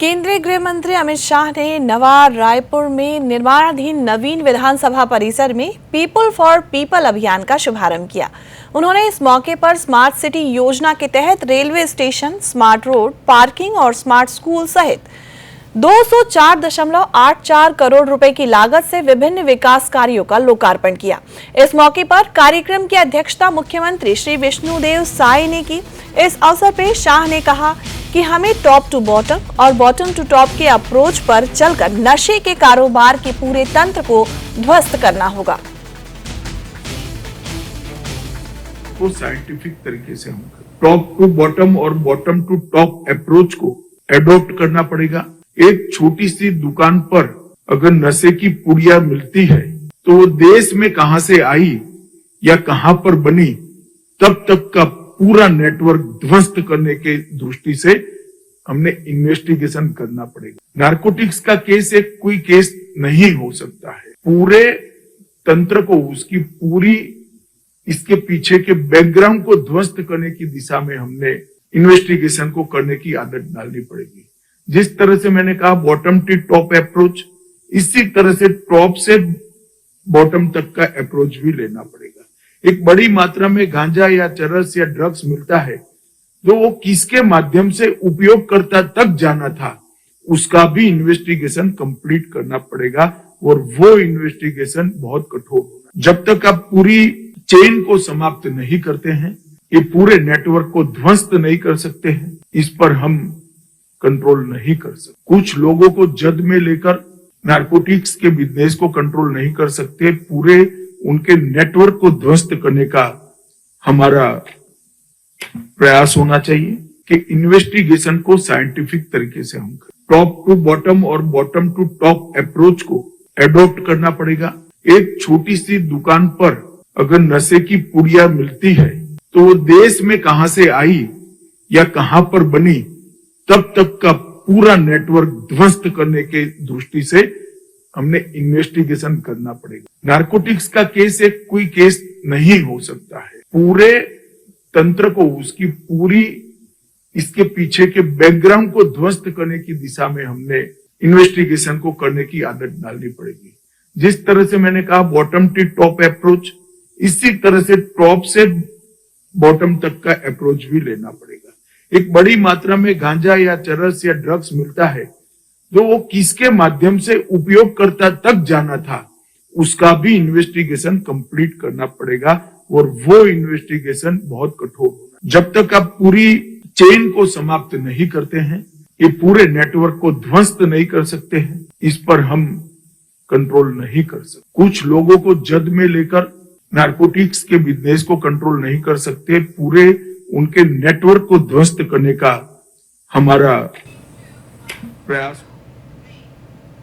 केंद्रीय गृह मंत्री अमित शाह ने नवा रायपुर में निर्माणाधीन नवीन विधानसभा परिसर में पीपल फॉर पीपल अभियान का शुभारंभ किया। उन्होंने इस मौके पर स्मार्ट सिटी योजना के तहत railway station, smart road, parking और स्मार्ट स्कूल सहित 204.84 करोड़ रुपए की लागत से विभिन्न विकास कार्यों का लोकार्पण किया। इस मौके पर कार्यक्रम की अध्यक्षता मुख्यमंत्री श्री विष्णुदेव साय ने की। इस अवसर पर शाह ने कहा कि हमें टॉप टू बॉटम और बॉटम टू टॉप के अप्रोच पर चलकर नशे के कारोबार के पूरे तंत्र को ध्वस्त करना होगा। वो साइंटिफिक तरीके से हम टॉप टू बॉटम और बॉटम टू टॉप अप्रोच को एडॉप्ट करना पड़ेगा। एक छोटी सी दुकान पर अगर नशे की पुड़िया मिलती है तो वो देश में कहां से आई या कहां पर बनी, तब तक का पूरा नेटवर्क ध्वस्त करने के दृष्टि से हमने इन्वेस्टिगेशन करना पड़ेगा। नारकोटिक्स का केस एक कोई केस नहीं हो सकता है। पूरे तंत्र को, उसकी पूरी इसके पीछे के बैकग्राउंड को ध्वस्त करने की दिशा में हमने इन्वेस्टिगेशन को करने की आदत डालनी पड़ेगी। जिस तरह से मैंने कहा बॉटम टू टॉप अप्रोच, इसी तरह से टॉप से बॉटम तक का अप्रोच भी लेना पड़ेगा। एक बड़ी मात्रा में गांजा या चरस या ड्रग्स मिलता है, जो वो किसके माध्यम से उपयोगकर्ता तक जाना था, उसका भी इन्वेस्टिगेशन कंप्लीट करना पड़ेगा और वो इन्वेस्टिगेशन बहुत कठोर होगा। जब तक आप पूरी चेन को समाप्त नहीं करते हैं, ये पूरे नेटवर्क को ध्वस्त नहीं कर सकते हैं, इस पर हम कंट्रोल नहीं कर सकते। कुछ लोगों को जद में लेकर नारकोटिक्स के बिजनेस को कंट्रोल नहीं कर सकते। पूरे उनके नेटवर्क को ध्वस्त करने का हमारा प्रयास होना चाहिए कि इन्वेस्टिगेशन को साइंटिफिक तरीके से हम करें। टॉप टू बॉटम और बॉटम टू टॉप अप्रोच को एडॉप्ट करना पड़ेगा। एक छोटी सी दुकान पर अगर नशे की पुड़िया मिलती है तो वो देश में कहां से आई या कहां पर बनी, तब तक का पूरा नेटवर्क ध्वस्त करने के दृष्टि से हमने इन्वेस्टिगेशन करना पड़ेगा। नारकोटिक्स का केस एक कोई केस नहीं हो सकता है। पूरे तंत्र को, उसकी पूरी इसके पीछे के बैकग्राउंड को ध्वस्त करने की दिशा में हमने इन्वेस्टिगेशन को करने की आदत डालनी पड़ेगी। जिस तरह से मैंने कहा बॉटम टू टॉप अप्रोच, इसी तरह से टॉप से बॉटम तक का अप्रोच भी लेना पड़ेगा। एक बड़ी मात्रा में गांजा या चरस या ड्रग्स मिलता है, जो वो किसके माध्यम से उपयोगकर्ता तक जाना था, उसका भी इन्वेस्टिगेशन कंप्लीट करना पड़ेगा और वो इन्वेस्टिगेशन बहुत कठोर होगा। जब तक आप पूरी चेन को समाप्त नहीं करते हैं, ये पूरे नेटवर्क को ध्वस्त नहीं कर सकते हैं, इस पर हम कंट्रोल नहीं कर सकते। कुछ लोगों को जद में लेकर नारकोटिक्स के बिजनेस को कंट्रोल नहीं कर सकते। पूरे उनके नेटवर्क को ध्वस्त करने का हमारा प्रयास